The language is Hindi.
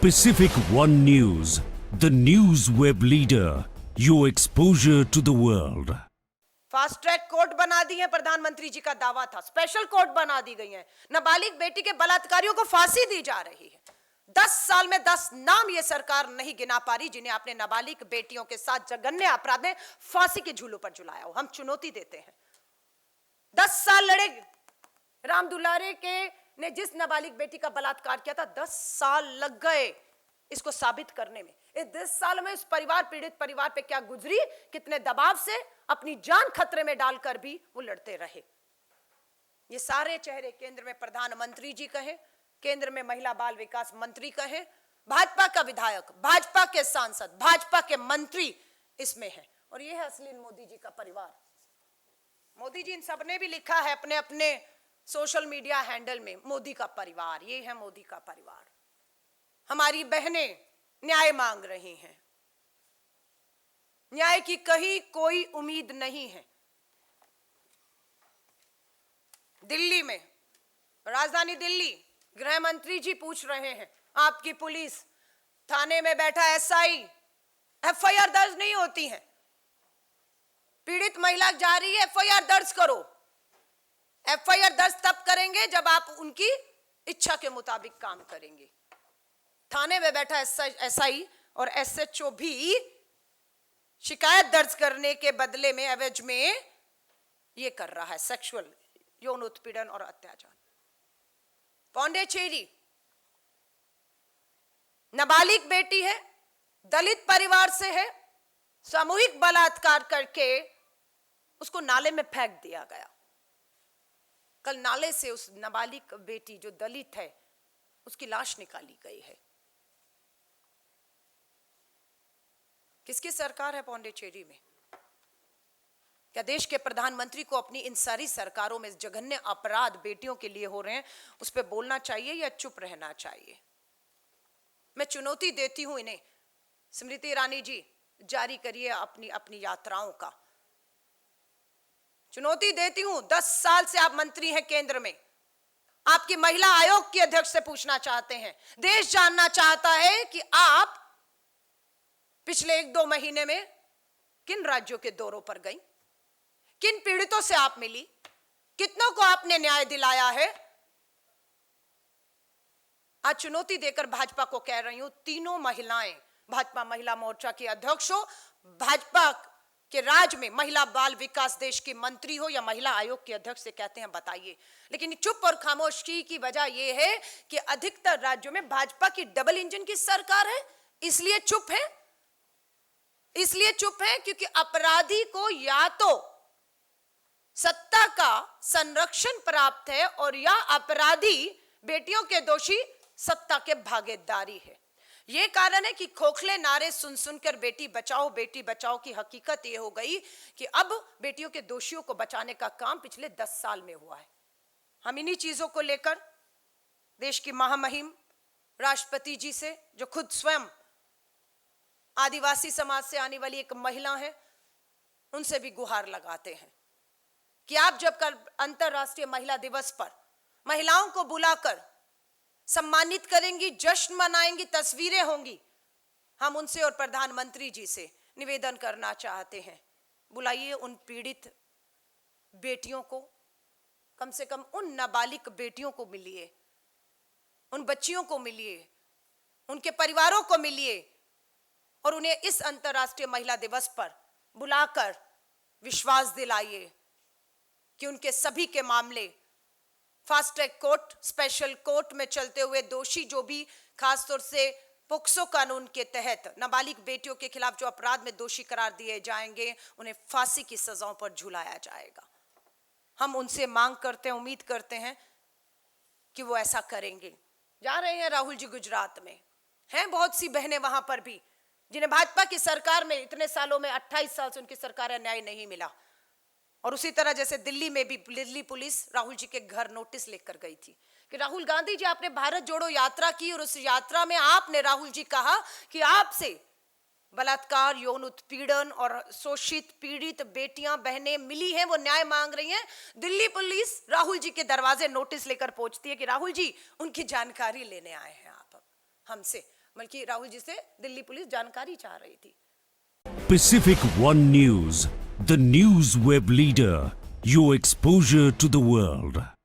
Pacific One News, the news web leader, your exposure to the world. Fast track court बना दी है, प्रधानमंत्री जी का दावा था। स्पेशल कोर्ट बना दी गई है। नाबालिग बेटी के बलात्कारियों को फांसी दी जा रही है। 10 साल में 10 नाम ये सरकार नहीं गिना पा रही जिन्हें आपने नाबालिग बेटियों के साथ जघन्य अपराध में फांसी के झूलों पर झुलाया हो। हम चुनौती देते हैं। 10 साल लड़े। राम दुलारे के ने जिस नाबालिग बेटी का बलात्कार किया था, 10 साल लग गए इसको साबित करने में। इस 10 साल में इस परिवार, पीड़ित परिवार पे क्या गुजरी, कितने दबाव से, अपनी जान खतरे में डालकर भी वो लड़ते रहे। ये सारे चेहरे केंद्र में प्रधानमंत्री जी कहे, केंद्र में महिला बाल विकास मंत्री कहे, भाजपा का विधायक, भाजपा के सांसद, भाजपा के मंत्री इसमें है। और ये है असली मोदी जी का परिवार। मोदी जी इन सबने भी लिखा है अपने अपने सोशल मीडिया हैंडल में, मोदी का परिवार। ये है मोदी का परिवार। हमारी बहनें न्याय मांग रही हैं। न्याय की कहीं कोई उम्मीद नहीं है। दिल्ली में, राजधानी दिल्ली, गृह मंत्री जी पूछ रहे हैं, आपकी पुलिस, थाने में बैठा एसआई, एफआईआर दर्ज नहीं होती है। पीड़ित महिला जा रही है, एफआईआर दर्ज करो। एफआईआर दर्ज तब करेंगे जब आप उनकी इच्छा के मुताबिक काम करेंगे। थाने में बैठा एसआई और एसएचओ भी शिकायत दर्ज करने के बदले में, एवज में ये कर रहा है सेक्सुअल, यौन उत्पीड़न और अत्याचार। पौंडीचेरी, नाबालिग बेटी है, दलित परिवार से है, सामूहिक बलात्कार करके उसको नाले में फेंक दिया गया। कल नाले से उस नाबालिग बेटी जो दलित है उसकी लाश निकाली गई है। किसकी सरकार है पौंडीचेरी में? क्या देश के प्रधानमंत्री को अपनी इन सारी सरकारों में जघन्य अपराध बेटियों के लिए हो रहे हैं उस पर बोलना चाहिए या चुप रहना चाहिए? मैं चुनौती देती हूं इन्हें। स्मृति ईरानी जी, जारी करिए अपनी अपनी यात्राओं का। चुनौती देती हूं। 10 साल से आप मंत्री हैं केंद्र में। आपकी महिला आयोग की अध्यक्ष से पूछना चाहते हैं, देश जानना चाहता है कि आप पिछले 1-2 महीने में किन राज्यों के दौरों पर गई, किन पीड़ितों से आप मिली, कितनों को आपने न्याय दिलाया है। आज चुनौती देकर भाजपा को कह रही हूं, तीनों महिलाएं, भाजपा महिला मोर्चा की अध्यक्ष हो, भाजपा के राज्य में महिला बाल विकास देश की मंत्री हो या महिला आयोग के अध्यक्ष से कहते हैं बताइए। लेकिन चुप और खामोशी की वजह यह है कि अधिकतर राज्यों में भाजपा की डबल इंजन की सरकार है, इसलिए चुप है। इसलिए चुप है क्योंकि अपराधी को या तो सत्ता का संरक्षण प्राप्त है और या अपराधी, बेटियों के दोषी, सत्ता के भागीदारी है। यह कारण है कि खोखले नारे सुन सुनकर बेटी बचाओ की हकीकत यह हो गई कि अब बेटियों के दोषियों को बचाने का काम पिछले 10 साल में हुआ है। हम इन्हीं चीजों को लेकर देश की महामहिम राष्ट्रपति जी से, जो खुद स्वयं आदिवासी समाज से आने वाली एक महिला है, उनसे भी गुहार लगाते हैं कि आप जब कल अंतर्राष्ट्रीय महिला दिवस पर महिलाओं को बुलाकर सम्मानित करेंगी, जश्न मनाएंगी, तस्वीरें होंगी, हम उनसे और प्रधानमंत्री जी से निवेदन करना चाहते हैं, बुलाइए उन पीड़ित बेटियों को, कम से कम उन नाबालिग बेटियों को मिलिए, उन बच्चियों को मिलिए, उनके परिवारों को मिलिए और उन्हें इस अंतर्राष्ट्रीय महिला दिवस पर बुलाकर विश्वास दिलाइए कि उनके सभी के मामले fast track court, special court में चलते हुए दोषी जो भी खासतौर से पोक्सो कानून के तहत नाबालिग बेटियों के खिलाफ जो अपराध में दोषी करार दिए जाएंगे, उन्हें फांसी की सजाओं पर झुलाया जाएगा। हम उनसे मांग करते हैं, उम्मीद करते हैं कि वो ऐसा करेंगे। जा रहे हैं राहुल जी गुजरात में, हैं बहुत सी बहनें वहां पर भी जिन्हें भाजपा की सरकार में इतने सालों में 28 साल से उनकी सरकार है, न्याय नहीं मिला। और उसी तरह जैसे दिल्ली में भी दिल्ली पुलिस राहुल जी के घर नोटिस लेकर गई थी कि राहुल गांधी जी, आपने भारत जोड़ो यात्रा की और उस यात्रा में आपने राहुल जी कहा कि आपसे बलात्कार, यौन उत्पीड़न और शोषित पीड़ित बेटियां, बहनें मिली हैं, वो न्याय मांग रही हैं। दिल्ली पुलिस राहुल जी के दरवाजे नोटिस लेकर पहुंचती है कि राहुल जी, उनकी जानकारी लेने आए हैं आप हमसे। बल्कि राहुल जी से दिल्ली पुलिस जानकारी चाह रही थी। Pacific One News, the news web leader. Your exposure to the world.